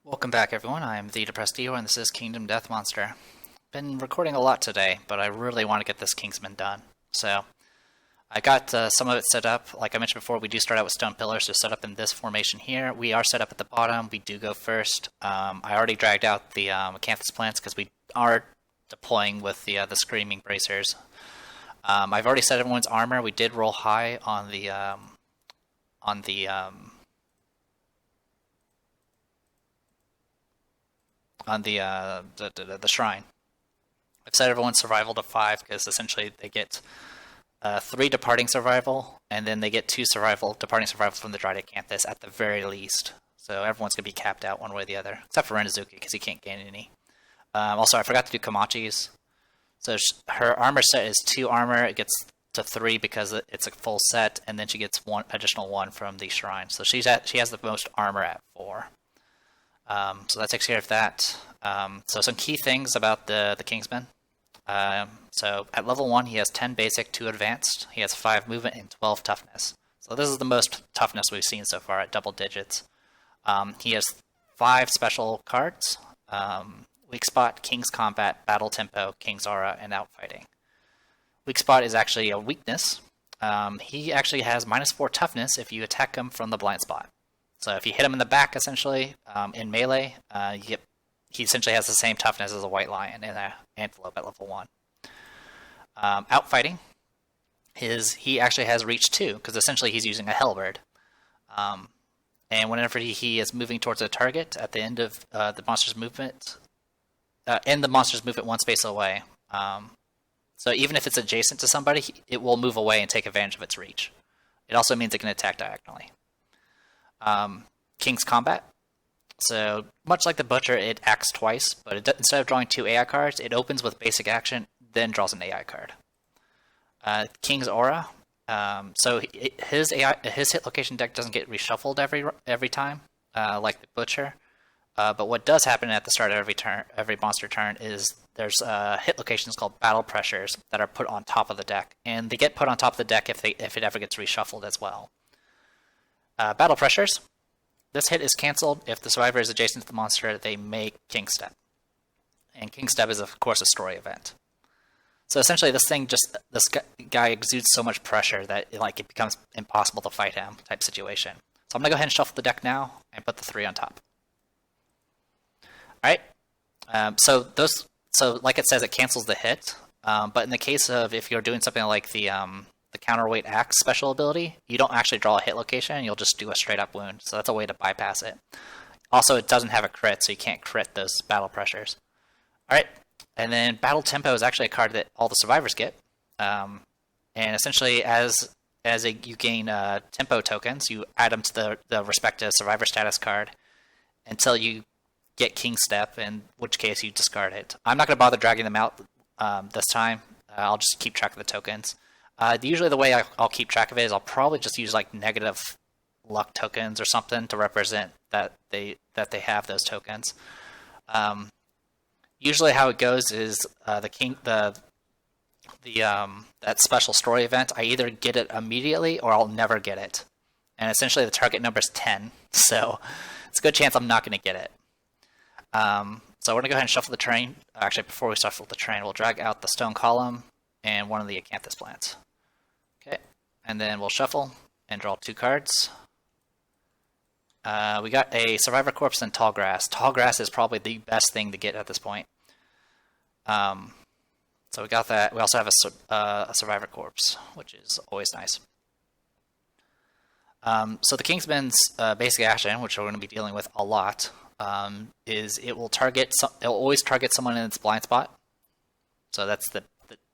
Welcome back, everyone. I'm the Depressed Dio, and this is Kingdom Death Monster. Been recording a lot today, but I really want to get this Kingsman done. So, I got some of it set up. Like I mentioned before, we do start out with stone pillars, so set up in this formation here. We are set up at the bottom. We do go first. I already dragged out the acanthus plants because we are deploying with the screaming bracers. I've already set everyone's armor. We did roll high on the on the the shrine. I've set everyone's survival to 5 because essentially they get 3 departing survival, and then they get 2 departing survival from the Dried Acanthus at the very least. So everyone's going to be capped out one way or the other, except for Renazuki because he can't gain any. Also, I forgot to do Komachi's. So her armor set is 2 armor. It gets to 3 because it's a full set, and then she gets 1 additional 1 from the shrine. So she has the most armor at 4. So that takes care of that. So some key things about the Kingsman. So at level 1, he has 10 basic, 2 advanced. He has 5 movement and 12 toughness. So this is the most toughness we've seen so far at double digits. He has 5 special cards. Weak Spot, King's Combat, Battle Tempo, King's Aura, and Outfighting. Weak Spot is actually a weakness. He actually has -4 toughness if you attack him from the blind spot. So if you hit him in the back, essentially, in melee, he essentially has the same toughness as a White Lion and an Antelope at level 1. Outfighting, he actually has reach 2, because essentially he's using a Hellbird. And whenever he is moving towards a target at the end of the monster's movement, end the monster's movement 1 space away. So even if it's adjacent to somebody, it will move away and take advantage of its reach. It also means it can attack diagonally. King's Combat. So, much like the Butcher, it acts twice, but instead of drawing 2 AI cards, it opens with basic action, then draws an AI card. King's Aura. So his hit location deck doesn't get reshuffled every time, like the Butcher. But what does happen at the start of every monster turn is there's hit locations called Battle Pressures that are put on top of the deck, and they get put on top of the deck if it ever gets reshuffled as well. Battle Pressures. This hit is cancelled if the survivor is adjacent to the monster. They make King Step, and King Step is of course a story event. So essentially, this guy exudes so much pressure that it becomes impossible to fight him type situation. So I'm gonna go ahead and shuffle the deck now and put the 3 on top. All right. So like it says, it cancels the hit. But in the case of if you're doing something like the Counterweight Axe special ability, you don't actually draw a hit location, you'll just do a straight up wound. So that's a way to bypass it. Also, it doesn't have a crit, so you can't crit those battle pressures. Alright, and then Battle Tempo is actually a card that all the survivors get. And essentially, as you gain tempo tokens, you add them to the respective survivor status card until you get King Step, in which case you discard it. I'm not going to bother dragging them out this time. I'll just keep track of the tokens. Usually the way I'll keep track of it is I'll probably just use like negative luck tokens or something to represent that they have those tokens. Usually how it goes is that special story event, I either get it immediately or I'll never get it. And essentially the target number is 10, so it's a good chance I'm not going to get it. So we're going to go ahead and shuffle the train. Actually, before we shuffle the train, we'll drag out the stone column and one of the acanthus plants. Okay, and then we'll shuffle and draw 2 cards. We got a Survivor Corpse and Tall Grass. Tall Grass is probably the best thing to get at this point. So we got that. We also have a Survivor Corpse, which is always nice. So the Kingsman's basic action, which we're going to be dealing with a lot, is it will always target someone in its blind spot. So that's the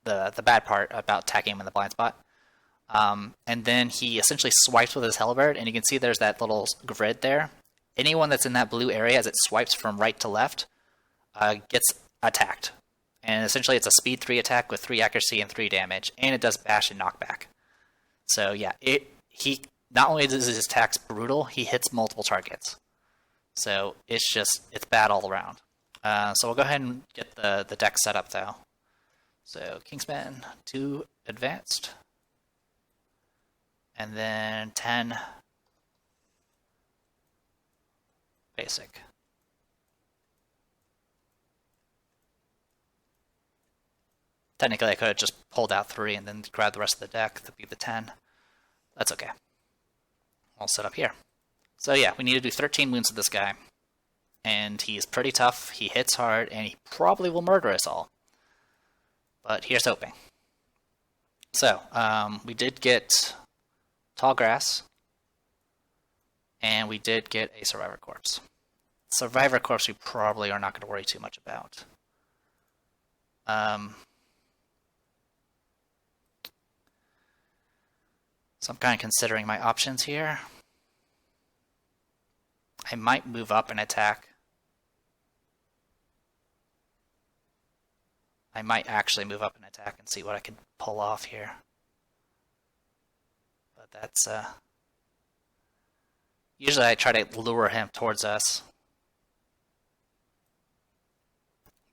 bad part about attacking him in the blind spot. And then he essentially swipes with his Hellbird, and you can see there's that little grid there. Anyone that's in that blue area, as it swipes from right to left, gets attacked. And essentially it's a speed 3 attack with 3 accuracy and 3 damage, and it does bash and knockback. So yeah, he not only does his attacks brutal, he hits multiple targets. So it's bad all around. So we'll go ahead and get the deck set up though. So Kingsman 2 advanced. And then 10 basic. Technically, I could have just pulled out 3 and then grabbed the rest of the deck to be the 10. That's okay. I'll set up here. So yeah, we need to do 13 wounds to this guy. And he's pretty tough, he hits hard, and he probably will murder us all. But here's hoping. So, we did get Tall Grass, and we did get a Survivor Corpse. Survivor Corpse we probably are not going to worry too much about. So I'm kind of considering my options here. I might move up and attack. I might actually move up and attack and see what I can pull off here. But that's, usually I try to lure him towards us.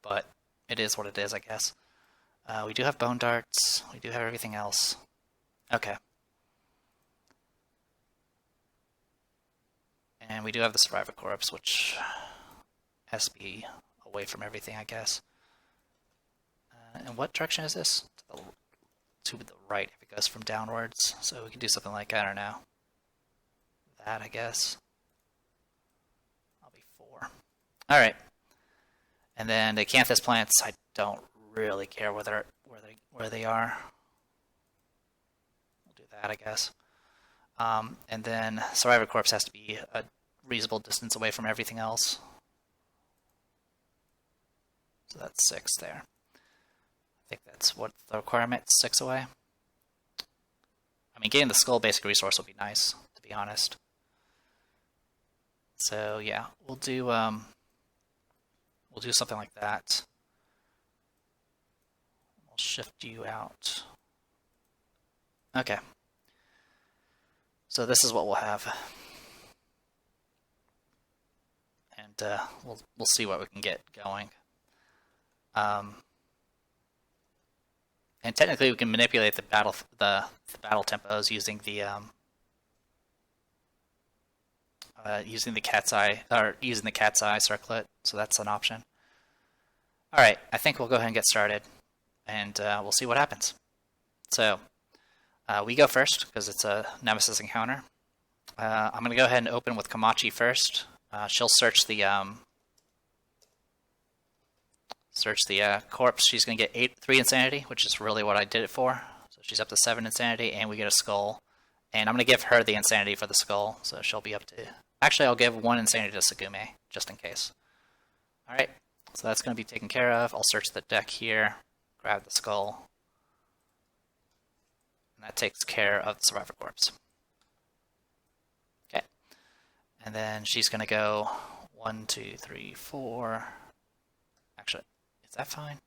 But it is what it is, I guess. We do have Bone Darts. We do have everything else. Okay. And we do have the Survivor Corpse, which has to be away from everything, I guess. And what direction is this? To the right, if it goes from downwards. So we can do something like, I don't know, that, I guess. I'll be 4. Alright. And then the Acanthus plants, I don't really care where they are. We'll do that, I guess. And then Survivor Corpse has to be a reasonable distance away from everything else. So that's 6 there. I think that's what the requirement, 6 away. I mean, getting the skull basic resource will be nice, to be honest. So yeah, we'll do something like that. We'll shift you out. Okay. So this is what we'll have. And we'll see what we can get going. And technically, we can manipulate the battle tempos using the cat's eye circlet. So that's an option. All right, I think we'll go ahead and get started, and we'll see what happens. So we go first because it's a Nemesis encounter. I'm going to go ahead and open with Komachi first. She'll search the corpse. She's going to get 3 insanity, which is really what I did it for. So she's up to 7 insanity, and we get a skull. And I'm going to give her the insanity for the skull, so she'll be up to... Actually, I'll give 1 insanity to Sugume, just in case. Alright, so that's going to be taken care of. I'll search the deck here, grab the skull. And that takes care of the Survivor Corpse. Okay. And then she's going to go 1, 2, 3, 4... Actually... Is that fine?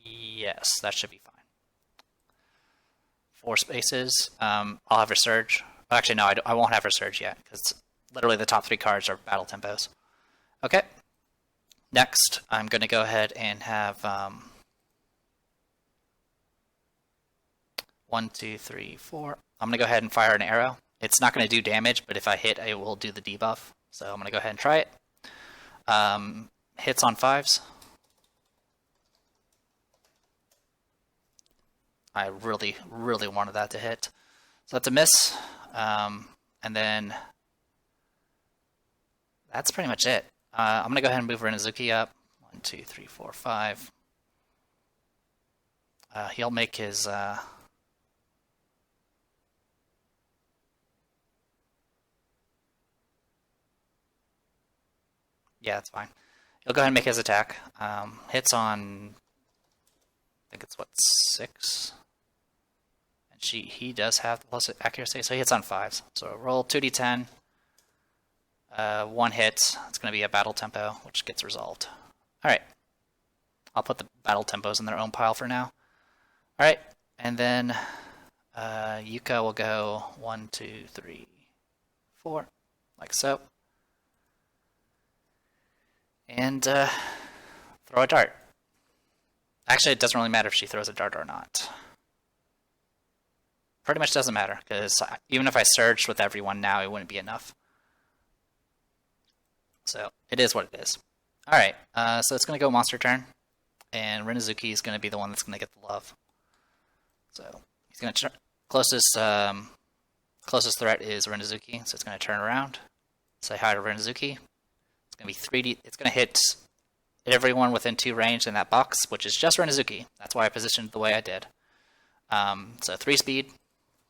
Yes, that should be fine. 4 spaces. I'll have her surge. Well, actually, no, I won't have her surge yet, because literally the top 3 cards are battle tempos. Okay. Next, I'm going to go ahead and have 1, 2, 3, 4. I'm going to go ahead and fire an arrow. It's not going to do damage, but if I hit, I will do the debuff. So I'm going to go ahead and try it. Hits on 5s. I really, really wanted that to hit. So that's a miss. And then that's pretty much it. I'm going to go ahead and move Renazuki up. 1, 2, 3, 4, 5. He'll make his... Yeah, that's fine. He'll go ahead and make his attack. Hits on, I think it's what, 6? And he does have the plus accuracy, so he hits on 5s. So roll 2d10. 1 hit. It's going to be a battle tempo, which gets resolved. Alright. I'll put the battle tempos in their own pile for now. Alright, and then Yuka will go 1, 2, 3, 4, like so. And throw a dart. Actually, it doesn't really matter if she throws a dart or not. Pretty much doesn't matter, because even if I surged with everyone now, it wouldn't be enough. So, it is what it is. Alright, so it's going to go monster turn. and Renezuki is going to be the one that's going to get the love. So he's going to closest threat is Renezuki, so it's going to turn around, say hi to Renezuki. It's going to be 3D. It's going to hit everyone within 2 range in that box, which is just Renezuki. That's why I positioned the way I did. So 3 speed.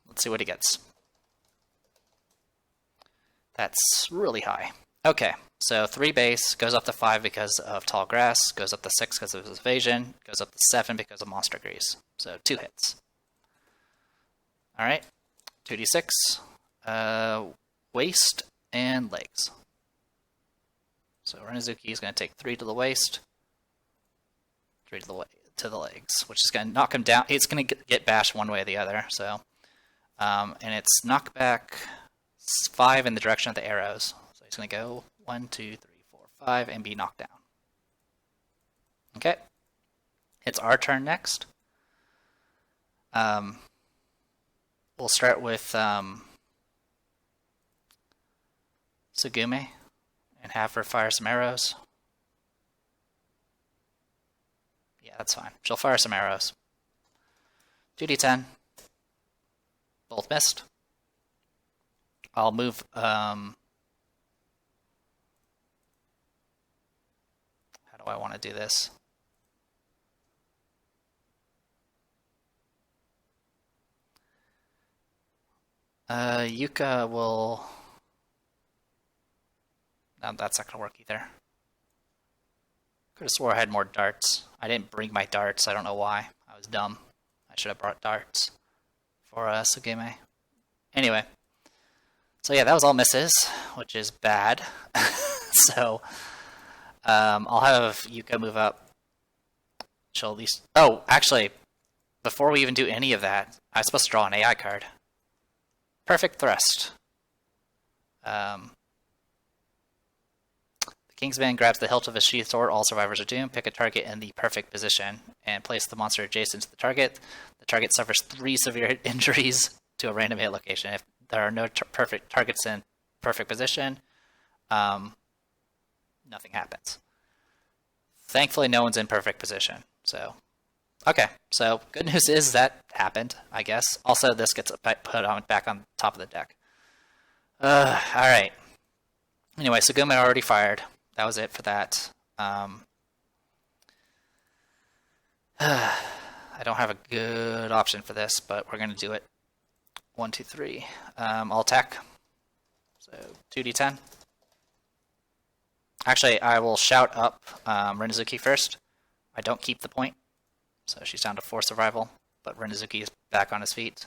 Let's see what he gets. That's really high. Okay, so 3 base, goes up to 5 because of tall grass, goes up to 6 because of his evasion, goes up to 7 because of monster grease. So 2 hits. Alright, 2d6, waist, and legs. So Renezuki is going to take 3 to the waist, 3 to the legs, which is going to knock him down. It's going to get bashed one way or the other. So, and it's knockback 5 in the direction of the arrows. So he's going to go 1, 2, 3, 4, 5, and be knocked down. Okay, it's our turn next. We'll start with Sugume and have her fire some arrows. Yeah, that's fine. She'll fire some arrows. 2d10. Both missed. I'll move... how do I want to do this? Yuka will... No, that's not going to work either. Could have swore I had more darts. I didn't bring my darts. I don't know why. I was dumb. I should have brought darts for Sugume. Anyway. So yeah, that was all misses, which is bad. So I'll have Yuka move up. She'll at least... Oh, actually, before we even do any of that, I was supposed to draw an AI card. Perfect Thrust. The Kingsman grabs the hilt of his sheath sword. All survivors are doomed. Pick a target in the perfect position and place the monster adjacent to the target. The target suffers 3 severe injuries to a random hit location. If there are no perfect targets in perfect position, nothing happens. Thankfully, no one's in perfect position. So, okay. So, good news is that happened, I guess. Also, this gets put on back on top of the deck. Alright. Anyway, Sugume already fired. That was it for that. I don't have a good option for this, but we're going to do it. 1, 2, 3. I'll attack. So 2d10. Actually, I will shout up Renezuki first. I don't keep the point, so she's down to 4 survival, but Renezuki is back on his feet.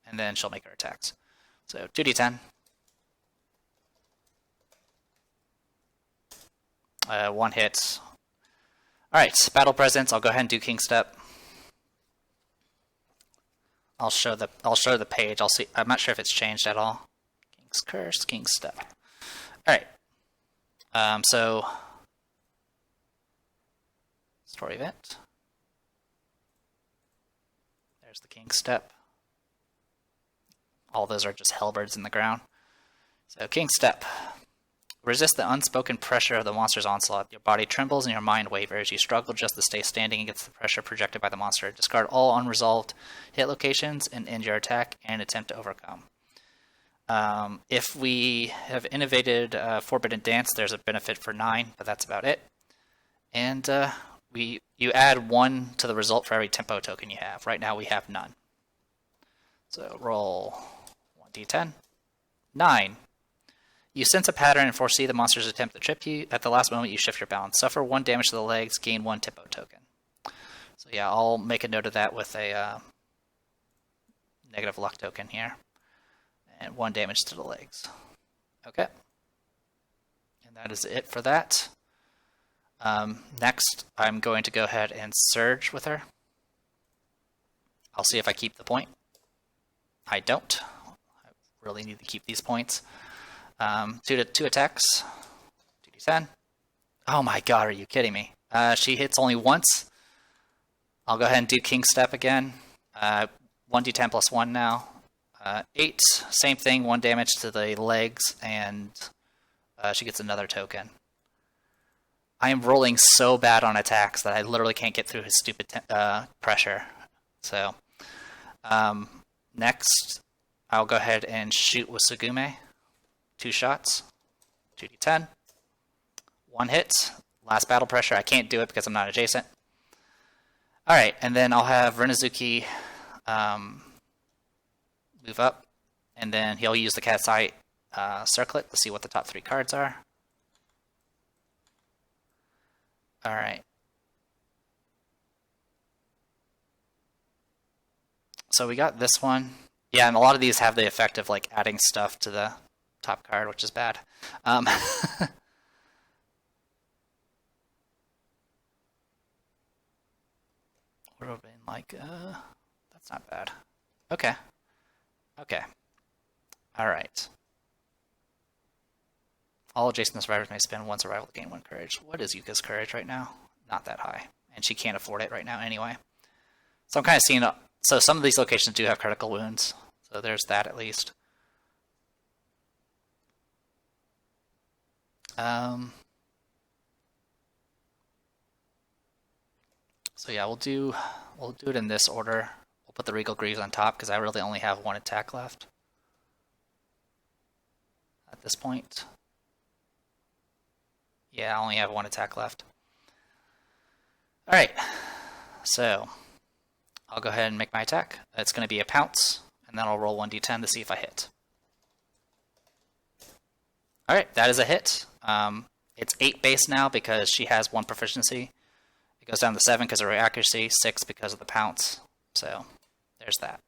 And then she'll make her attacks. So 2d10. 1 hit. Alright, battle presence. I'll go ahead and do King Step. I'll show the page. I'll see. I'm not sure if it's changed at all. King's Curse, King Step. Alright. So story event. There's the King Step. All those are just hellbirds in the ground. So King Step. Resist the unspoken pressure of the monster's onslaught. Your body trembles and your mind wavers. You struggle just to stay standing against the pressure projected by the monster. Discard all unresolved hit locations and end your attack and attempt to overcome. If we have innovated Forbidden Dance, there's a benefit for 9, but that's about it. And you add 1 to the result for every tempo token you have. Right now we have none. So roll 1d10. 9. You sense a pattern and foresee the monster's attempt to trip you. At the last moment, you shift your balance. Suffer 1 damage to the legs, gain 1 tempo token. So yeah, I'll make a note of that with a negative luck token here. And 1 damage to the legs. Okay. And that is it for that. Next, I'm going to go ahead and surge with her. I'll see if I keep the point. I don't. I really need to keep these points. 2 attacks. 2d10. Oh my god, are you kidding me? She hits only once. I'll go ahead and do King Step again. 1d10 plus 1 now. 8. Same thing, 1 damage to the legs and she gets another token. I am rolling so bad on attacks that I literally can't get through his stupid pressure. So, next, I'll go ahead and shoot with Sugume. 2 shots, 2d10, 1 hit. Last battle pressure. I can't do it because I'm not adjacent. Alright, and then I'll have Renezuki move up, and then he'll use the Cat's Eye Circlet to see what the top 3 cards are. Alright. So we got this one. Yeah, and a lot of these have the effect of like adding stuff to the top card, which is bad. Would have been like, that's not bad. Okay. Okay. Alright. All adjacent survivors may spend 1 survival to gain 1 courage. What is Yuka's courage right now? Not that high. And she can't afford it right now anyway. So I'm kind of seeing, so some of these locations do have critical wounds. So there's that at least. So yeah, we'll do it in this order. We'll put the Regal Greaves on top because I really only have 1 attack left at this point. Yeah, I only have 1 attack left. Alright, so I'll go ahead and make my attack. It's going to be a pounce, and then I'll roll 1d10 to see if I hit. Alright, that is a hit. It's 8 base now because she has 1 proficiency. It goes down to 7 because of her accuracy, 6 because of the pounce. So, there's that.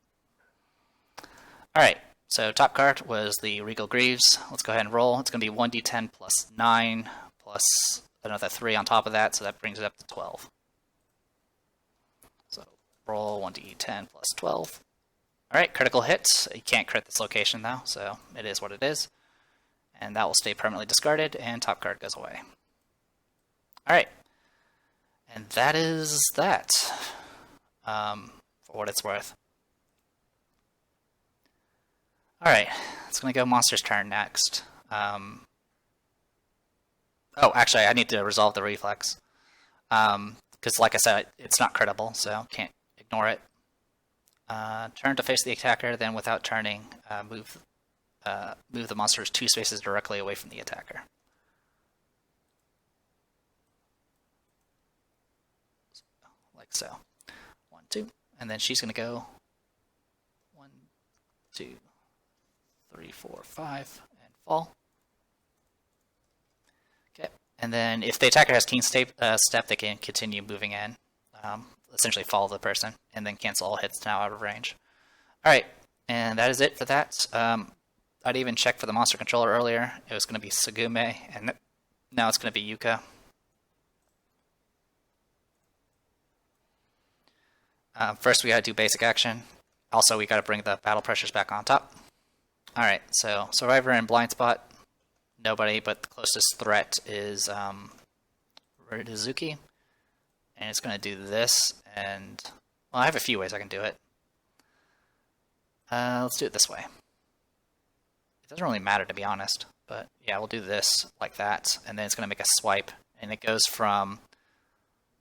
Alright, so top card was the Regal Greaves. Let's go ahead and roll. It's going to be 1d10 plus 9 plus another 3 on top of that, so that brings it up to 12. So, roll 1d10 plus 12. Alright, critical hit. You can't crit this location though, so it is what it is. And that will stay permanently discarded, and top card goes away. Alright. And that is that, for what it's worth. Alright, it's going to go Monster's turn next. Oh, actually, I need to resolve the reflex. Because, like I said, it's not critical, so can't ignore it. Turn to face the attacker, then without turning, move the monsters 2 spaces directly away from the attacker. Like so. 1, 2. And then she's going to go 1, 2, 3, 4, 5, and fall. Okay. And then if the attacker has keen step, they can continue moving in. Essentially follow the person, and then cancel all hits now out of range. Alright, and that is it for that. I'd even checked for the monster controller earlier. It was going to be Sugume, and now it's going to be Yuka. First we got to do basic action. Also, we got to bring the battle pressures back on top. Alright, so Survivor in blind spot. Nobody, but the closest threat is Renezuki. And it's going to do this, and well, I have a few ways I can do it. Let's do it this way. It doesn't really matter, to be honest, but yeah, we'll do this like that, and then it's going to make a swipe, and it goes from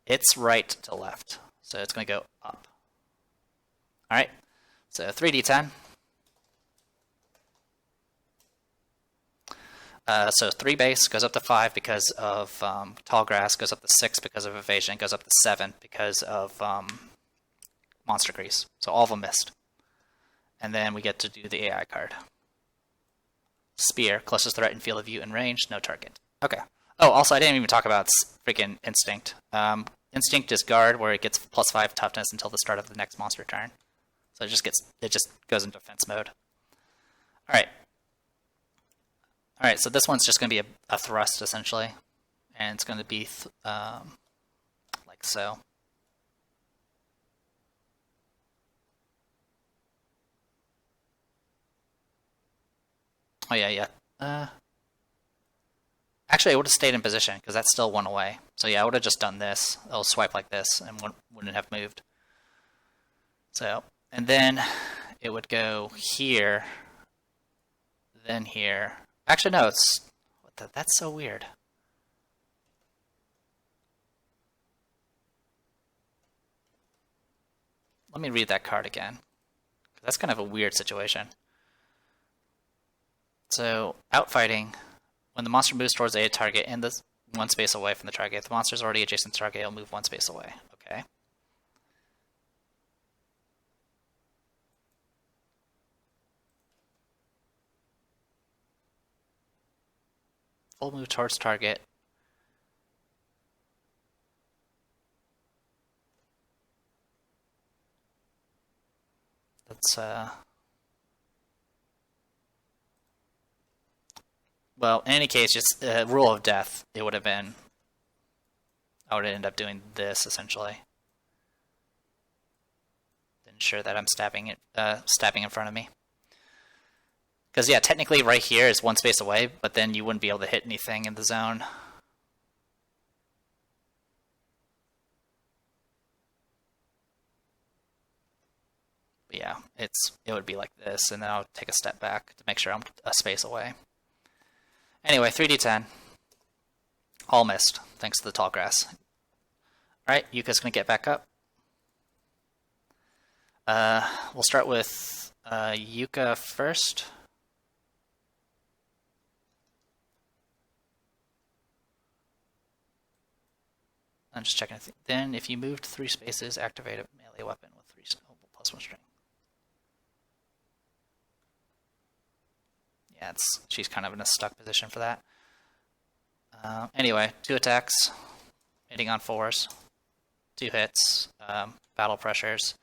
its right to left, so it's going to go up. Alright, so 3d10. So 3 base goes up to 5 because of Tall Grass, goes up to 6 because of Evasion, goes up to 7 because of Monster Grease. So all of them missed. And then we get to do the AI card. Spear, closest threat in field of view and range, no target. Okay. Oh, also I didn't even talk about freaking Instinct. Instinct is guard, where it gets +5 toughness until the start of the next monster turn. So it just goes into defense mode. Alright. Alright, so this one's just going to be a thrust, essentially. And it's going to be like so. Oh, yeah. Actually, I would have stayed in position, because that's still 1 away. So yeah, I would have just done this. It'll swipe like this, and wouldn't have moved. So, and then it would go here, then here. Actually, no, it's... What That's so weird. Let me read that card again. That's kind of a weird situation. So, outfighting. When the monster moves towards a target and the one space away from the target, if the monster is already adjacent to the target, it'll move one space away. Okay. Full move towards target. That's well, in any case, just rule of death. It would have been. I would end up doing this essentially. Ensure that I'm stabbing in front of me. Because yeah, technically right here is one space away, but then you wouldn't be able to hit anything in the zone. But yeah, it would be like this, and then I'll take a step back to make sure I'm a space away. Anyway, 3d10. All missed, thanks to the tall grass. Alright, Yuka's gonna get back up. We'll start with Yuka first. I'm just checking. Then, if you moved 3 spaces, activate a melee weapon with 3 +1 string. Yeah, she's kind of in a stuck position for that. Anyway, 2 attacks, hitting on 4s, 2 hits, battle pressures.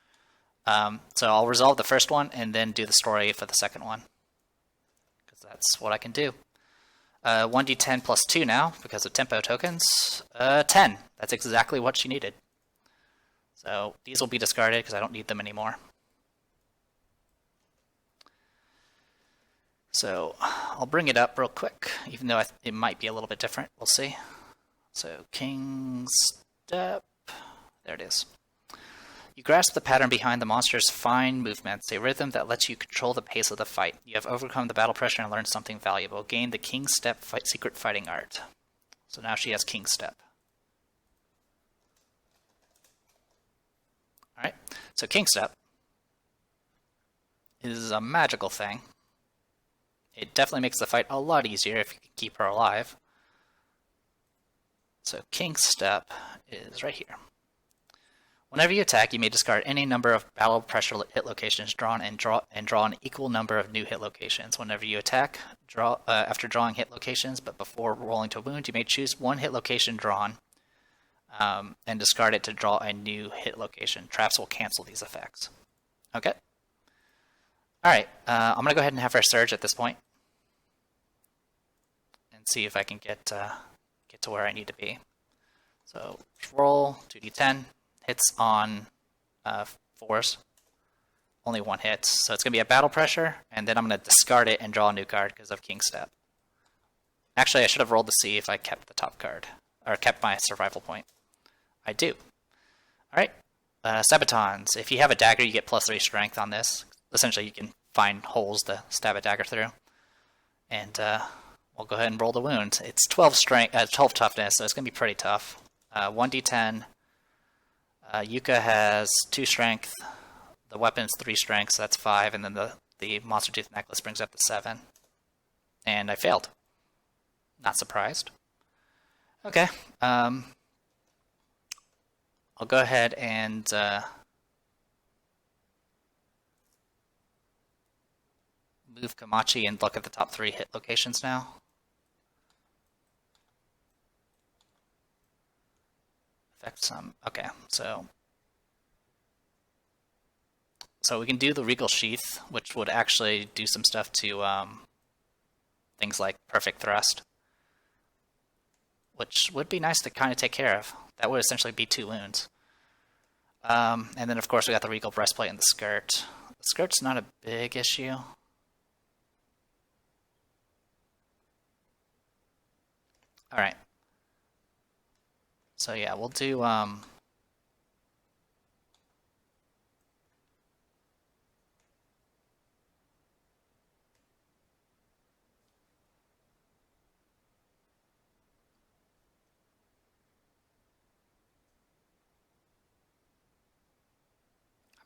So I'll resolve the first one and then do the story for the second one, because that's what I can do. 1d10 plus 2 now, because of tempo tokens. 10. That's exactly what she needed. So these will be discarded because I don't need them anymore. So I'll bring it up real quick, even though it might be a little bit different. We'll see. So King Step. There it is. You grasp the pattern behind the monster's fine movements, a rhythm that lets you control the pace of the fight. You have overcome the battle pressure and learned something valuable. Gain the King Step secret fighting art. So now she has King Step. Alright, so King Step is a magical thing. It definitely makes the fight a lot easier if you can keep her alive. So King Step is right here. Whenever you attack, you may discard any number of battle pressure hit locations drawn and draw an equal number of new hit locations. Whenever you attack, after drawing hit locations, but before rolling to wound, you may choose 1 hit location drawn and discard it to draw a new hit location. Traps will cancel these effects. Okay. All right. I'm gonna go ahead and have her surge at this point, and see if I can get to where I need to be. So roll 2d10. Hits on 4s. Only 1 hit. So it's going to be a battle pressure, and then I'm going to discard it and draw a new card because of King Step. Actually, I should have rolled to see if I kept the top card, or kept my survival point. I do. Alright. Sabatons. If you have a dagger, you get +3 strength on this. Essentially, you can find holes to stab a dagger through. And we'll go ahead and roll the wound. It's 12 toughness, so it's going to be pretty tough. 1d10. Yuka has 2 strength, the weapon's 3 strength, so that's 5, and then the Monster Tooth Necklace brings up to 7. And I failed. Not surprised. Okay, I'll go ahead and move Komachi and look at the top 3 hit locations now. Okay, so we can do the Regal Sheath, which would actually do some stuff to things like Perfect Thrust, which would be nice to kind of take care of. That would essentially be 2 wounds. And then, of course, we got the Regal Breastplate and the skirt. The skirt's not a big issue. Alright. So yeah, we'll do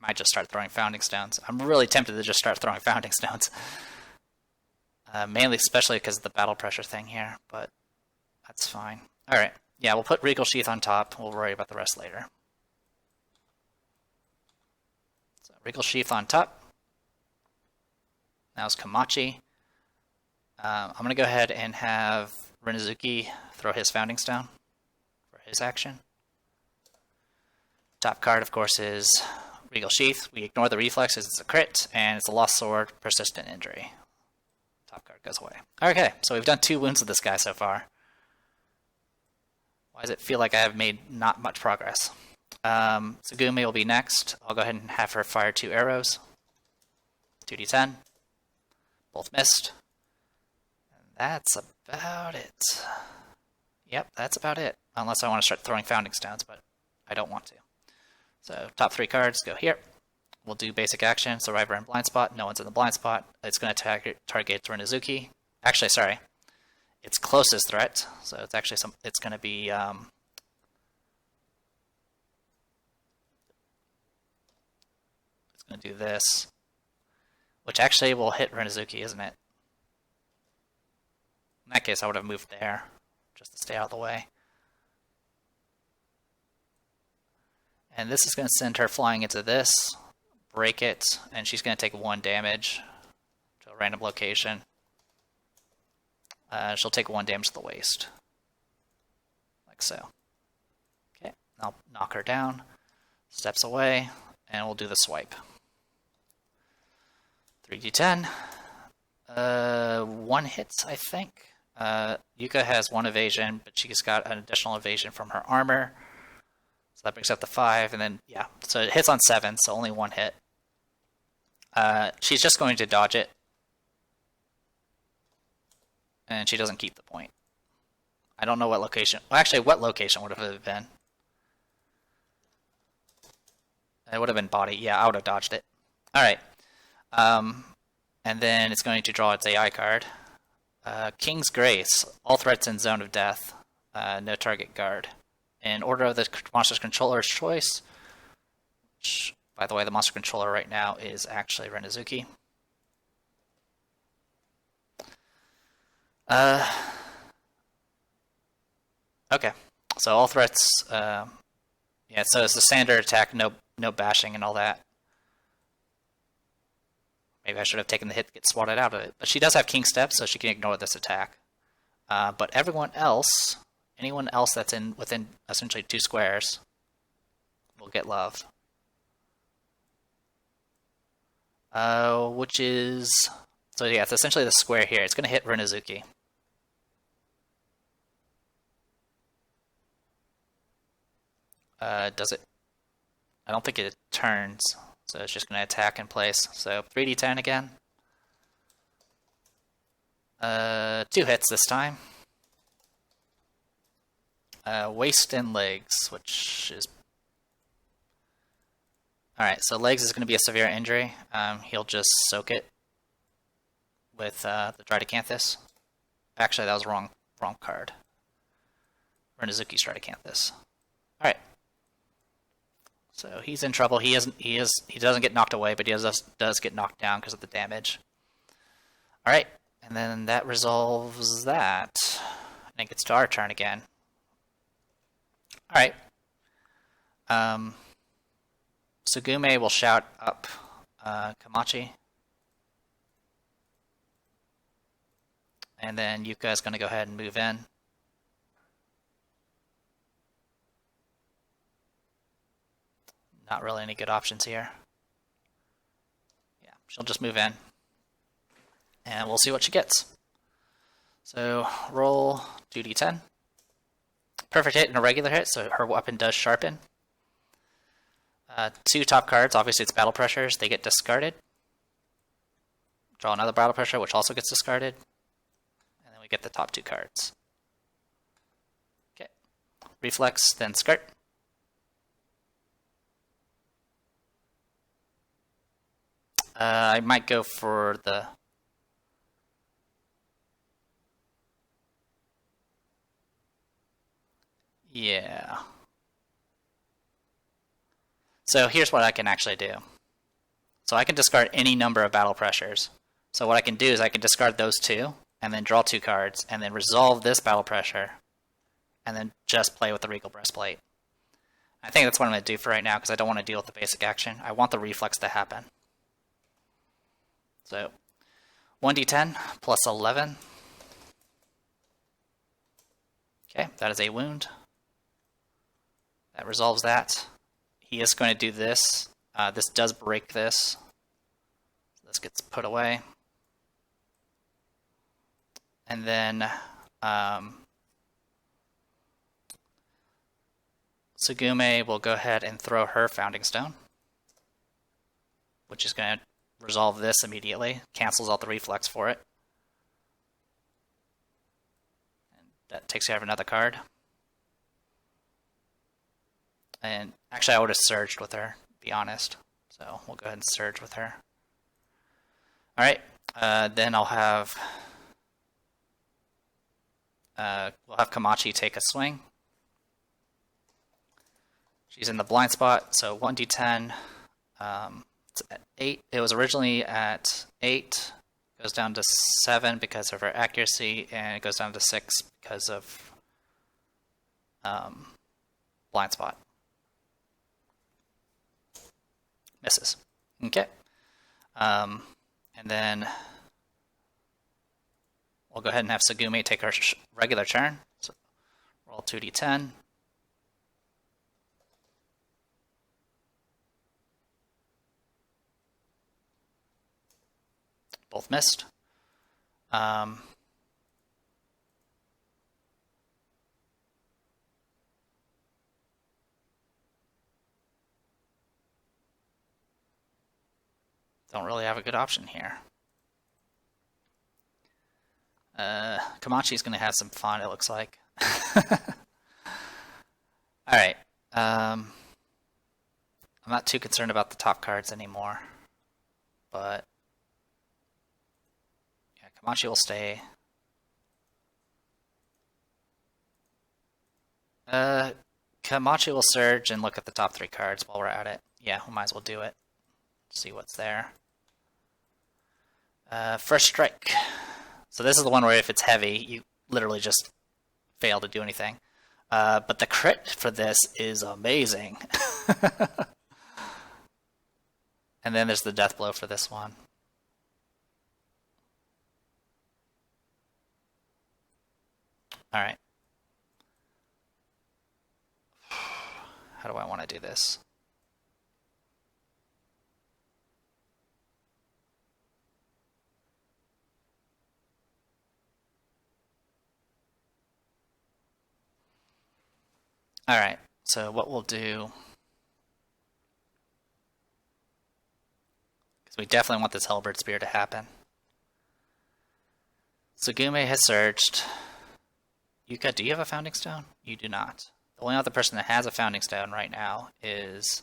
I might just start throwing Founding Stones. I'm really tempted to just start throwing Founding Stones. Mainly, especially because of the battle pressure thing here, but that's fine. Alright, yeah, we'll put Regal Sheath on top. We'll worry about the rest later. So, Regal Sheath on top. Now it's Komachi. I'm going to go ahead and have Renezuki throw his Founding Stone for his action. Top card, of course, is Regal Sheath. We ignore the reflexes, it's a crit, and it's a Lost Sword, Persistent Injury. Top card goes away. Okay, so we've done 2 wounds with this guy so far. Why does it feel like I have made not much progress? Tsugumi will be next. I'll go ahead and have her fire 2 arrows. 2d10. Both missed. And that's about it. Yep, that's about it. Unless I want to start throwing Founding Stones, but I don't want to. So, top 3 cards go here. We'll do basic action, Survivor and Blind Spot. No one's in the blind spot. It's going to target Renezuki. Actually, sorry. Its closest threat. So it's actually it's going to be it's going to do this, which actually will hit Renezuki, isn't it? In that case, I would have moved there just to stay out of the way. And this is going to send her flying into this, break it, and she's going to take 1 damage to a random location. She'll take 1 damage to the waist. Like so. Okay, I'll knock her down, steps away, and we'll do the swipe. 3d10. 1 hit, I think. Yuka has 1 evasion, but she's got an additional evasion from her armor. So that brings up to 5, and then, yeah. So it hits on 7, so only 1 hit. She's just going to dodge it. And she doesn't keep the point. I don't know what location. Well, actually, what location would have it been? It would have been body. Yeah, I would have dodged it. Alright. And then it's going to draw its AI card. King's Grace. All threats in zone of death. No target guard. In order of the monster's controller's choice, which, by the way, the monster controller right now is actually Renezuki. Okay, so all threats, yeah, so it's the standard attack, no bashing and all that. Maybe I should have taken the hit to get swatted out of it. But she does have King Step, so she can ignore this attack. But everyone else, anyone else that's within essentially 2 squares, will get love. Which is, so yeah, it's essentially the square here. It's going to hit Renezuki. Does it? I don't think it turns, so it's just going to attack in place. So 3d10 again. 2 hits this time. Waist and legs, which is... Alright, so legs is going to be a severe injury. He'll just soak it with the Stratocanthus. Actually, that was wrong card. Renezuki Stratocanthus. Alright. So he's in trouble. He doesn't get knocked away, but he does get knocked down because of the damage. Alright, and then that resolves that. I think it's to our turn again. Alright. Tsugume will shout up Komachi. And then Yuka is going to go ahead and move in. Not really any good options here. Yeah, she'll just move in. And we'll see what she gets. So, roll 2d10. Perfect hit and a regular hit, so her weapon does sharpen. 2 top cards, obviously it's battle pressures, they get discarded. Draw another battle pressure, which also gets discarded. And then we get the top 2 cards. Okay. Reflex, then skirt. I might go for the... Yeah. So here's what I can actually do. So I can discard any number of battle pressures. So what I can do is I can discard those two, and then draw 2 cards, and then resolve this battle pressure, and then just play with the Regal Breastplate. I think that's what I'm going to do for right now, because I don't want to deal with the basic action. I want the reflex to happen. So 1d10 plus 11. Okay, that is a wound. That resolves that. He is going to do this. This does break this. This gets put away. And then Tsugume will go ahead and throw her Founding Stone, which is going to resolve this immediately. Cancels out the reflex for it. And that takes care of another card. And actually, I would have surged with her, to be honest. So we'll go ahead and surge with her. Alright, then I'll have... we'll have Komachi take a swing. She's in the blind spot, so 1d10. It's at 8. It was originally at 8. Goes down to 7 because of her accuracy, and it goes down to 6 because of blind spot. Misses. Okay. And then we'll go ahead and have Tsugume take her regular turn. So roll 2d10. Both missed. Don't really have a good option here. Komachi's going to have some fun, it looks like. Alright. I'm not too concerned about the top cards anymore. But yeah, Komachi will stay. Komachi will surge and look at the top 3 cards while we're at it. Yeah, we might as well do it. See what's there. First strike. So this is the one where if it's heavy, you literally just fail to do anything. But the crit for this is amazing. And then there's the death blow for this one. Alright. How do I want to do this? Alright, so what we'll do, because we definitely want this Hellbird Spear to happen. Tsugume has surged. Yuka, do you have a Founding Stone? You do not. The only other person that has a Founding Stone right now is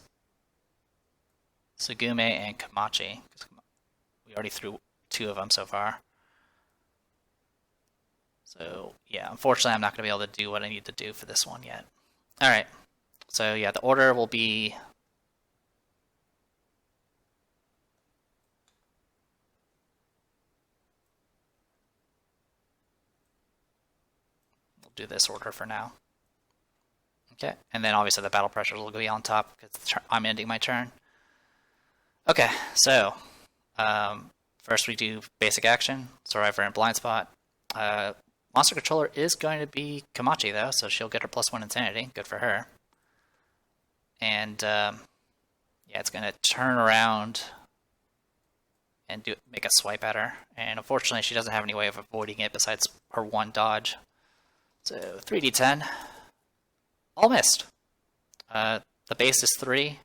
Tsugume and Komachi. We already threw 2 of them so far. So, yeah, unfortunately I'm not going to be able to do what I need to do for this one yet. Alright, so yeah, the order will be... We'll do this order for now. Okay, and then obviously the battle pressures will be on top because I'm ending my turn. Okay, so first we do basic action, Survivor and Blind Spot. Monster Controller is going to be Komachi, though, so she'll get her +1 Insanity. Good for her. And, yeah, it's going to turn around and make a swipe at her. And unfortunately, she doesn't have any way of avoiding it besides her 1 dodge. So, 3d10. All missed. The base is 3.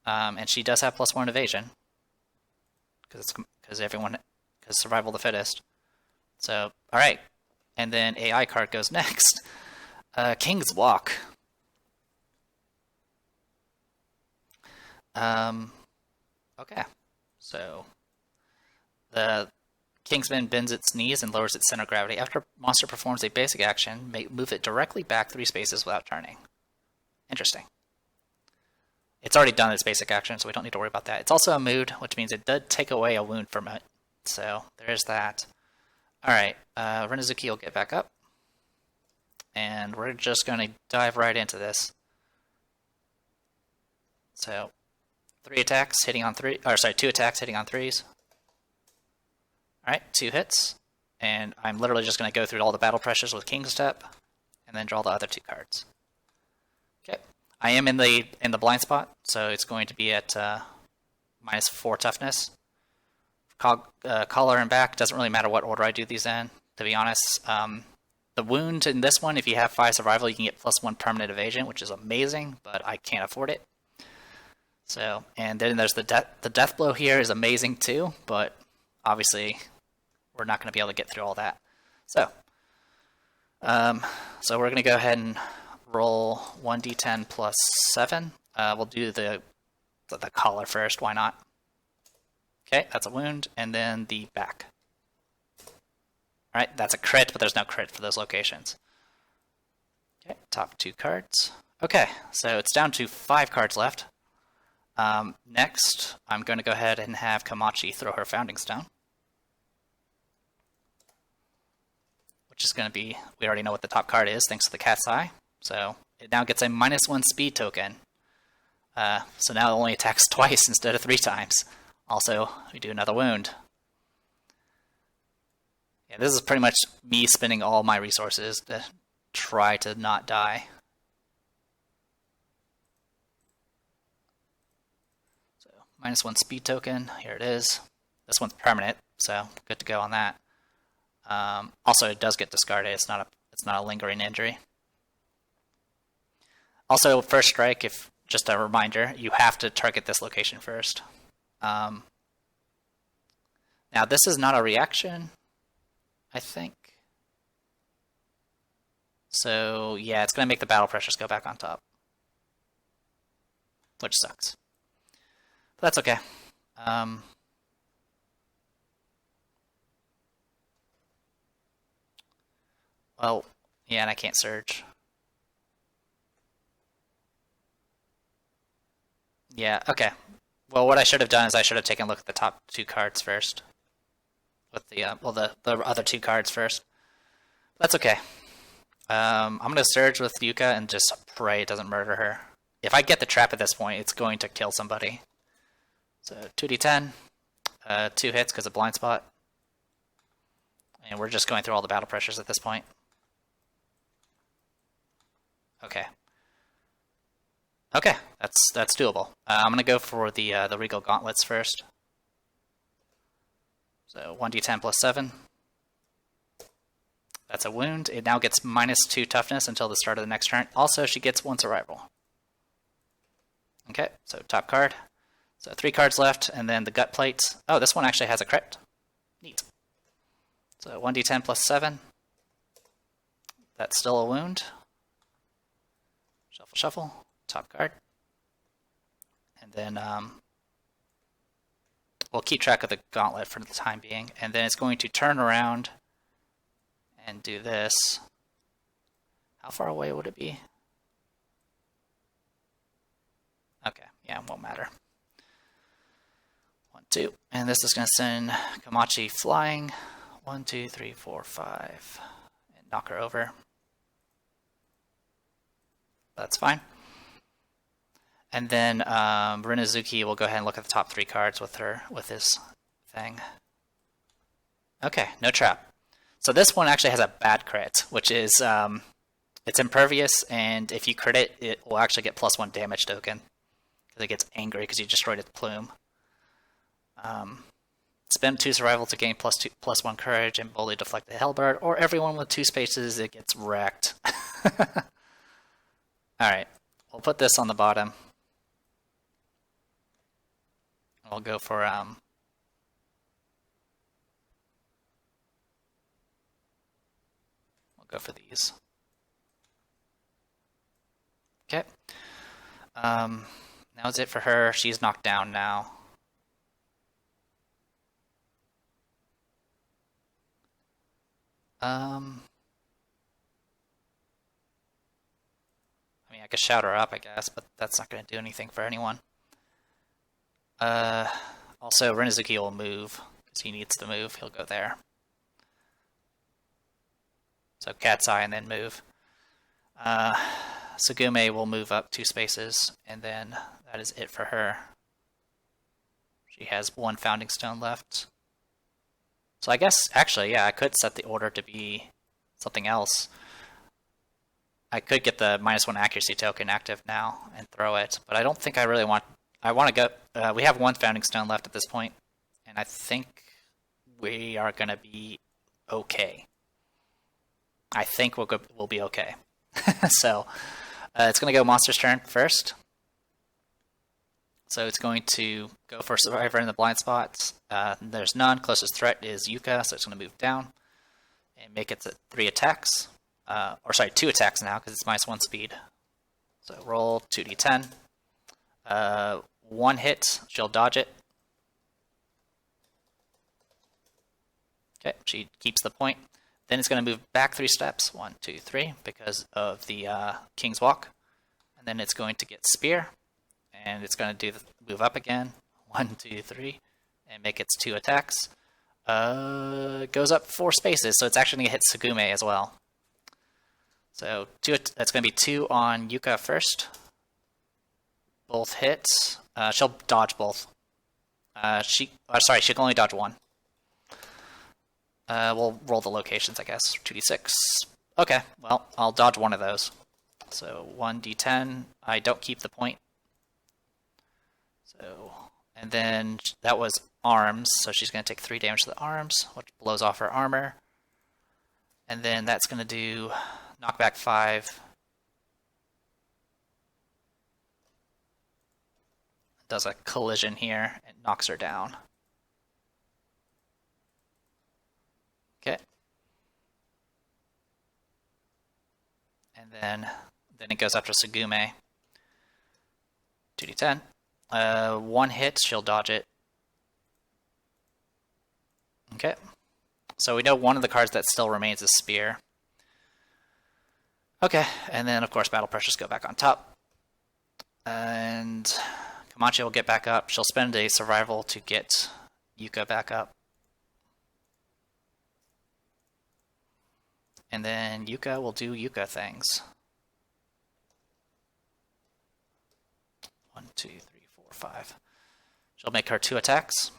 And she does have +1 evasion. Because survival of the fittest. So, alright. And then AI card goes next. King's Walk. Okay. So, the Kingsman bends its knees and lowers its center of gravity. After a monster performs a basic action, move it directly back 3 spaces without turning. Interesting. It's already done its basic action, so we don't need to worry about that. It's also a mood, which means it did take away a wound from it. So there's that. Alright, Renezuki will get back up. And we're just going to dive right into this. So, 2 attacks hitting on 3s. Alright, 2 hits. And I'm literally just going to go through all the battle pressures with King Step, and then draw the other 2 cards. Okay, I am in the blind spot, so it's going to be at -4 toughness. Collar and back, doesn't really matter what order I do these in, to be honest. The wound in this one, if you have 5 survival, you can get +1 permanent evasion, which is amazing, but I can't afford it. So, and then there's the death blow here is amazing too, but obviously we're not going to be able to get through all that. So, so we're going to go ahead and roll 1d10 plus 7. We'll do the collar first, why not? Okay, that's a wound, and then the back. Alright, that's a crit, but there's no crit for those locations. Okay, top 2 cards. Okay, so it's down to 5 cards left. Next, I'm going to go ahead and have Komachi throw her Founding Stone. Which is going to be, we already know what the top card is, thanks to the Cat's Eye. So, it now gets a -1 speed token. So now it only attacks twice instead of 3 times. Also, we do another wound. Yeah, this is pretty much me spending all my resources to try to not die. So, -1 speed token, here it is. This one's permanent, so good to go on that. Also, it does get discarded. It's not a lingering injury. Also, first strike, if just a reminder, you have to target this location first. Now, this is not a reaction, I think. So, yeah, it's going to make the battle pressures go back on top. Which sucks. But that's okay. Well, yeah, and I can't surge. Yeah, okay. Well, what I should have done is I should have taken a look at the top 2 cards first. With the, the other 2 cards first. That's okay. I'm going to surge with Yuka and just pray it doesn't murder her. If I get the trap at this point, it's going to kill somebody. So 2d10, 2 hits because of blind spot. And we're just going through all the battle pressures at this point. Okay. Okay, that's doable. I'm going to go for the Regal Gauntlets first. So 1d10 plus 7. That's a wound. It now gets -2 toughness until the start of the next turn. Also, she gets 1 survival. Okay, so top card. So 3 cards left, and then the Gut Plate. Oh, this one actually has a crit. Neat. So 1d10 plus 7. That's still a wound. Shuffle, shuffle. Top card. And then we'll keep track of the gauntlet for the time being. And then it's going to turn around and do this. How far away would it be? Okay, yeah, it won't matter. 1, 2. And this is going to send Komachi flying. 1, 2, 3, 4, 5. And knock her over. That's fine. And then Renezuki will go ahead and look at the top 3 cards with his thing. Okay, no trap. So this one actually has a bad crit, which is it's impervious, and if you crit it, it will actually get +1 damage token because it gets angry because you destroyed its plume. Spend 2 survival to gain +1 courage and boldly deflect the Hellbird, or everyone with 2 spaces, it gets wrecked. All right, we'll put this on the bottom. We'll go for these. Okay. Now is it for her. She's knocked down now. I mean, I could shout her up, I guess, but that's not going to do anything for anyone. Also, Renezuki will move, because he needs to move. He'll go there. So Cat's Eye and then move. Sugume will move up 2 spaces, and then that is it for her. She has 1 Founding Stone left. So I guess, actually, yeah, I could set the order to be something else. I could get the -1 accuracy token active now and throw it, but I don't think I really want... I want to go... we have 1 Founding Stone left at this point, and I think we are going to be okay. I think we'll be okay. So, it's going to go Monster's turn first. So it's going to go for Survivor in the blind spots. There's none. Closest threat is Yuka, so it's going to move down and make it 3 attacks. 2 attacks now, because it's -1 speed. So roll 2d10. 1 hit, she'll dodge it. Okay, she keeps the point. Then it's going to move back 3 steps. 1, 2, 3, because of the King's Walk. And then it's going to get Spear. And it's going to do move up again. 1, 2, 3. And make its 2 attacks. Goes up 4 spaces, so it's actually going to hit Sugume as well. So that's going to be 2 on Yuka first. Both hits. She'll dodge both. She can only dodge 1. We'll roll the locations, I guess. 2d6. Okay, well, I'll dodge 1 of those. So 1d10. I don't keep the point. So, and then that was arms, so she's going to take 3 damage to the arms, which blows off her armor. And then that's going to do knockback 5. Does a collision here and knocks her down. Okay. And then it goes after Sugume. 2d10. 1 hit, she'll dodge it. Okay. So we know one of the cards that still remains is Spear. Okay, and then of course Battle Pressures go back on top. And Komachi will get back up. She'll spend a survival to get Yuka back up. And then Yuka will do Yuka things. 1, 2, 3, 4, 5. She'll make her 2 attacks.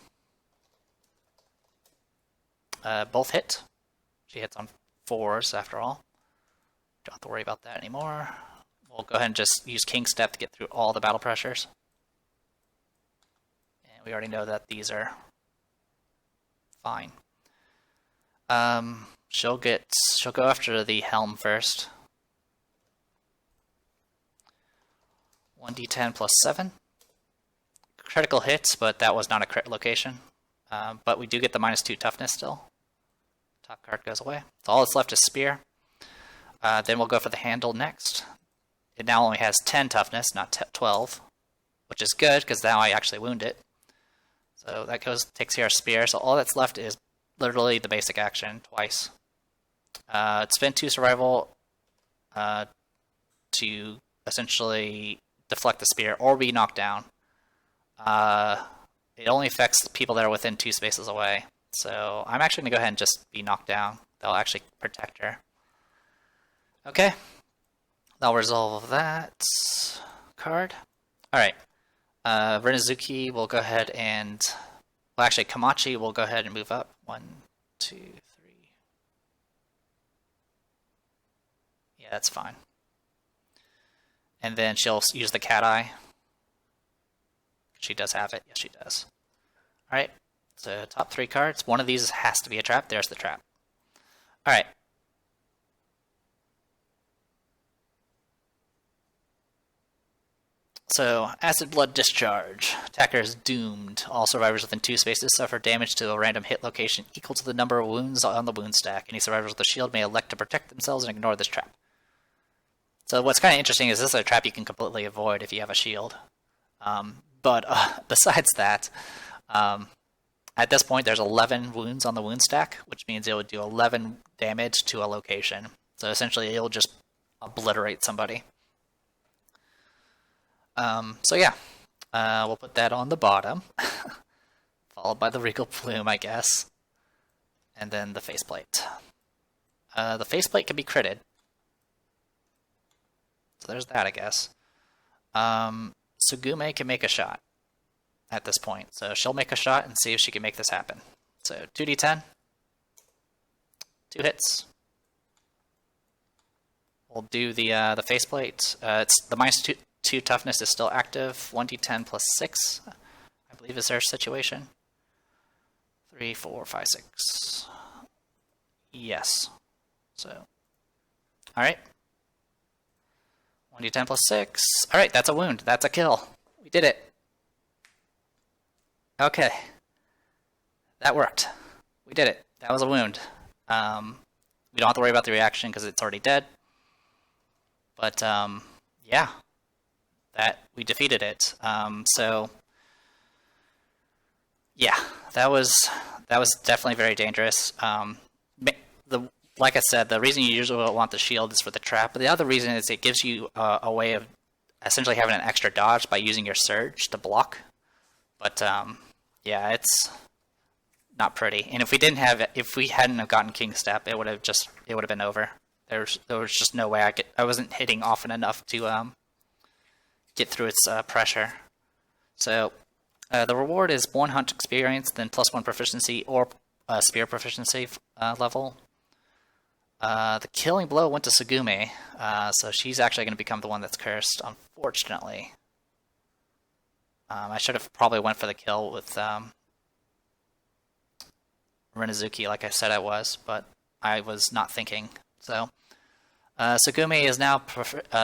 Both hit. She hits on 4s after all. Don't have to worry about that anymore. We'll go ahead and just use King Step to get through all the battle pressures. And we already know that these are fine. She'll go after the helm first. 1d10 plus 7. Critical hits, but that was not a crit location. But we do get the -2 toughness still. Top card goes away. So all that's left is Spear. Then we'll go for the handle next. It now only has 10 toughness, not 12, which is good because now I actually wound it. So that takes care of Spear. So all that's left is literally the basic action twice. Spend 2 survival to essentially deflect the Spear or be knocked down. It only affects people that are within 2 spaces away. So I'm actually going to go ahead and just be knocked down. That'll actually protect her. Okay. That'll resolve that card. Alright. Renezuki will go ahead and... Well, actually, Komachi will go ahead and move up. 1, 2, 3. Yeah, that's fine. And then she'll use the Cat Eye. She does have it. Yes, she does. Alright. So, top 3 cards. One of these has to be a trap. There's the trap. Alright. So, Acid Blood Discharge. Attacker is doomed. All survivors within 2 spaces suffer damage to a random hit location equal to the number of wounds on the wound stack. Any survivors with a shield may elect to protect themselves and ignore this trap. So what's kind of interesting is this is a trap you can completely avoid if you have a shield. But besides that, at this point there's 11 wounds on the wound stack, which means it would do 11 damage to a location. So essentially it'll just obliterate somebody. So yeah, we'll put that on the bottom, followed by the Regal Plume, I guess, and then the faceplate. The faceplate can be critted, so there's that, I guess. Sugume can make a shot at this point, so she'll make a shot and see if she can make this happen. So 2d10, 2 hits. We'll do the faceplate. It's the -2 toughness is still active. 1d10 plus 6, I believe, is their situation. 3, 4, 5, 6. Yes. So, all right. 1d10 plus 6. All right, that's a wound. That's a kill. We did it. Okay. That worked. We did it. That was a wound. We don't have to worry about the reaction because it's already dead. But, yeah. We defeated it. So, yeah, that was definitely very dangerous. Like I said, the reason you usually don't want the shield is for the trap, but the other reason is it gives you a way of essentially having an extra dodge by using your surge to block. But yeah, it's not pretty. And if we hadn't have gotten King Step, it would have been over. There was just no way I wasn't hitting often enough to get through its pressure. So the reward is 1 hunt experience, then +1 proficiency or spear proficiency level. The killing blow went to Sugume, so she's actually going to become the one that's cursed, unfortunately. I should have probably went for the kill with Renezuki, like I said I was, but I was not thinking. So Sugume is now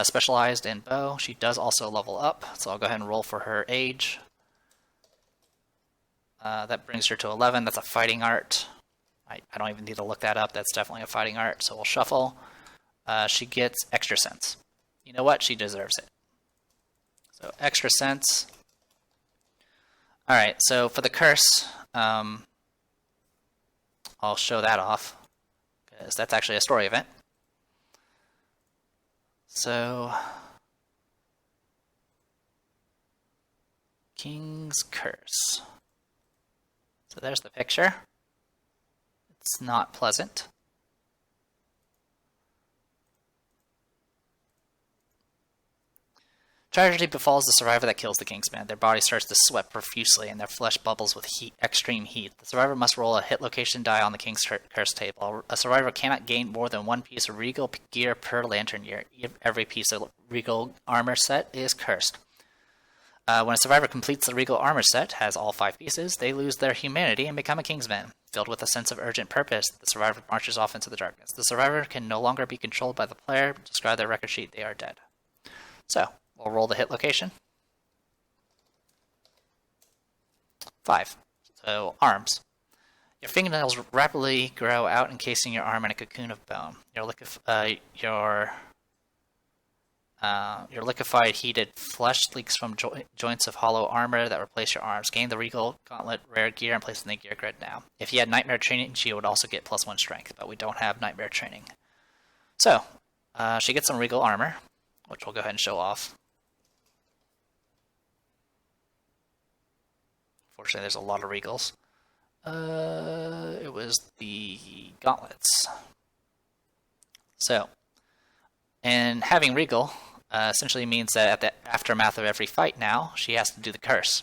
specialized in bow. She does also level up, so I'll go ahead and roll for her age. That brings her to 11. That's a fighting art. I don't even need to look that up. That's definitely a fighting art, so we'll shuffle. She gets extra sense. You know what? She deserves it. So extra sense. Alright, so for the curse, I'll show that off, because that's actually a story event. So, King's Curse. So there's the picture. It's not pleasant. Tragedy befalls the survivor that kills the Kingsman. Their body starts to sweat profusely, and their flesh bubbles with extreme heat. The survivor must roll a hit location die on the King's Curse table. A survivor cannot gain more than 1 piece of regal gear per lantern year. Every piece of regal armor set is cursed. When a survivor completes the regal armor set, has all 5 pieces, they lose their humanity and become a Kingsman. Filled with a sense of urgent purpose, the survivor marches off into the darkness. The survivor can no longer be controlled by the player. Describe their record sheet. They are dead. So, we'll roll the hit location. 5. So, arms. Your fingernails rapidly grow out, encasing your arm in a cocoon of bone. Your liquefied, heated flesh leaks from joints of hollow armor that replace your arms. Gain the Regal Gauntlet rare gear and place it in the gear grid now. If you had Nightmare Training, she would also get +1 strength, but we don't have Nightmare Training. So, she gets some Regal armor, which we'll go ahead and show off. Unfortunately, there's a lot of Regals. It was the gauntlets. So, and having Regal essentially means that at the aftermath of every fight now, she has to do the curse.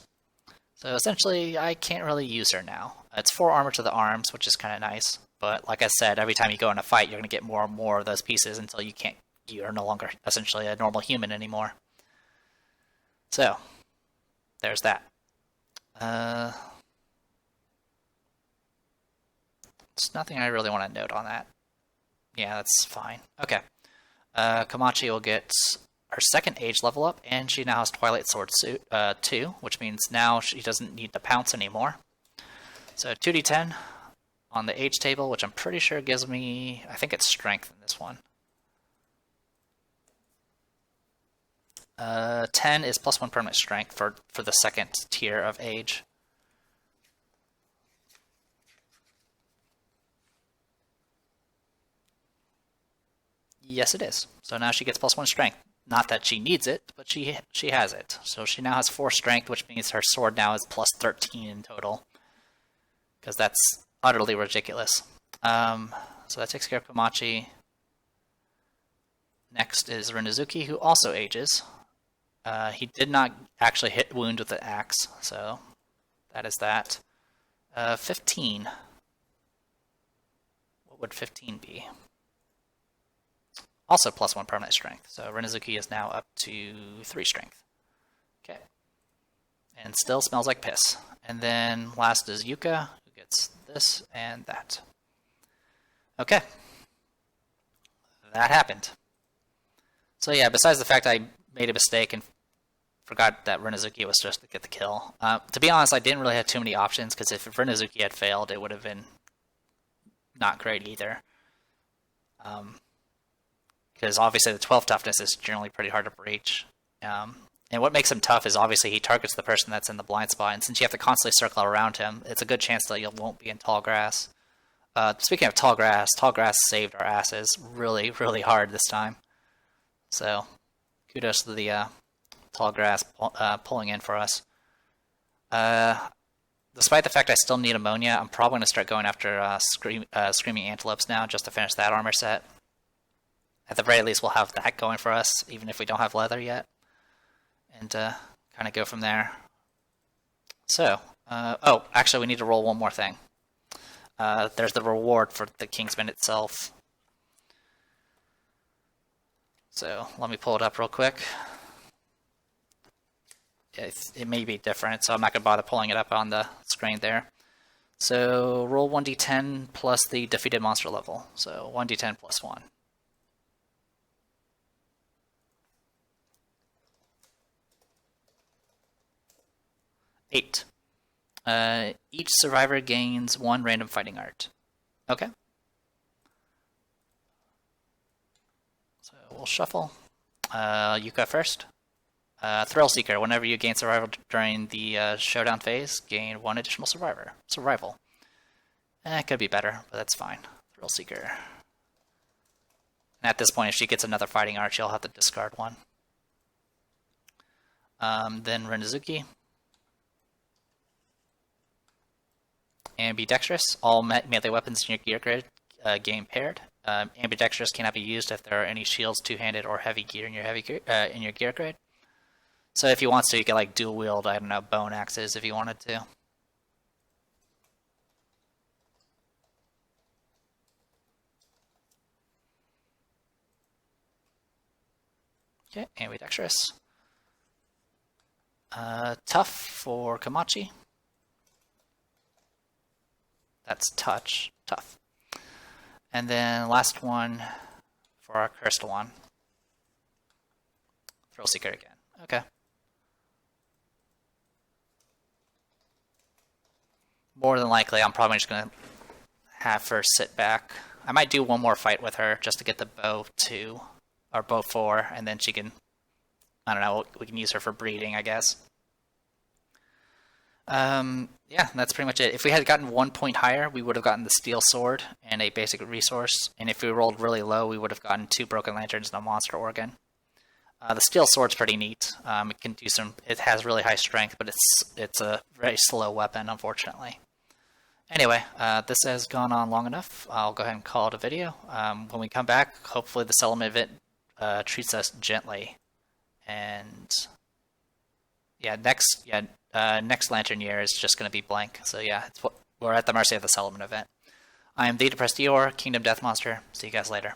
So essentially, I can't really use her now. It's 4 armor to the arms, which is kind of nice. But like I said, every time you go in a fight, you're going to get more and more of those pieces until you're no longer essentially a normal human anymore. So, there's that. There's nothing I really want to note on that. Yeah, that's fine. Okay. Komachi will get her 2nd age level up, and she now has Twilight Sword 2, which means now she doesn't need to pounce anymore. So 2d10 on the age table, which I'm pretty sure gives me, I think it's strength in this one. 10 is +1 permanent strength for the 2nd tier of age. Yes, it is. So now she gets +1 strength. Not that she needs it, but she has it. So she now has 4 strength, which means her sword now is plus 13 in total. Because that's utterly ridiculous. So that takes care of Komachi. Next is Rinazuki, who also ages. He did not actually hit wound with the axe, so that is that. 15. What would 15 be? Also plus 1 permanent strength, so Rinazuki is now up to 3 strength. Okay. And still smells like piss. And then last is Yuka, who gets this and that. Okay. That happened. So yeah, besides the fact I made a mistake and forgot that Rinazuki was supposed to get the kill. To be honest, I didn't really have too many options, because if Rinazuki had failed, it would have been not great either. Because obviously the 12 toughness is generally pretty hard to breach. And what makes him tough is obviously he targets the person that's in the blind spot, and since you have to constantly circle around him, it's a good chance that you won't be in tall grass. Speaking of tall grass saved our asses really, really hard this time. So, kudos to the tall grass pulling in for us. Despite the fact I still need ammonia, I'm probably going to start going after Screaming Antelopes now, just to finish that armor set. At the very least, we'll have that going for us, even if we don't have leather yet. And kind of go from there. So, oh, actually we need to roll one more thing. There's the reward for the Kingsman itself. So, let me pull it up real quick. It may be different, so I'm not going to bother pulling it up on the screen there. So, roll 1d10 plus the defeated monster level. So, 1d10 plus 1. Eight. Each survivor gains 1 random fighting art. Okay. So we'll shuffle. Yuka first. Thrill Seeker. Whenever you gain survival during the showdown phase, gain 1 additional survival. It could be better, but that's fine. Thrill Seeker. And at this point, if she gets another fighting art, she'll have to discard 1. Then Rinazuki. Ambidextrous. All melee weapons in your gear grid gain paired. Ambidextrous cannot be used if there are any shields, two-handed, or heavy gear in your gear grid. So if you want to, you can like dual wield, I don't know, bone axes if you wanted to. Okay, ambidextrous. Tough for Komachi. That's touch, tough. And then last one for our cursed one. Thrill Seeker again. Okay. More than likely, I'm probably just going to have her sit back. I might do one more fight with her just to get the bow 2, or bow 4, and then she can, I don't know, we can use her for breeding, I guess. Yeah, that's pretty much it. If we had gotten 1 point higher, we would have gotten the Steel Sword and a basic resource. And if we rolled really low, we would have gotten 2 Broken Lanterns and a Monster Organ. The Steel Sword's pretty neat. It can do some. It has really high strength, but it's a very slow weapon, unfortunately. Anyway, this has gone on long enough. I'll go ahead and call it a video. When we come back, hopefully the settlement event treats us gently. And yeah, next Lantern Year is just going to be blank. So yeah, we're at the mercy of the settlement event. I am the Depressed Eeyore, Kingdom Death Monster. See you guys later.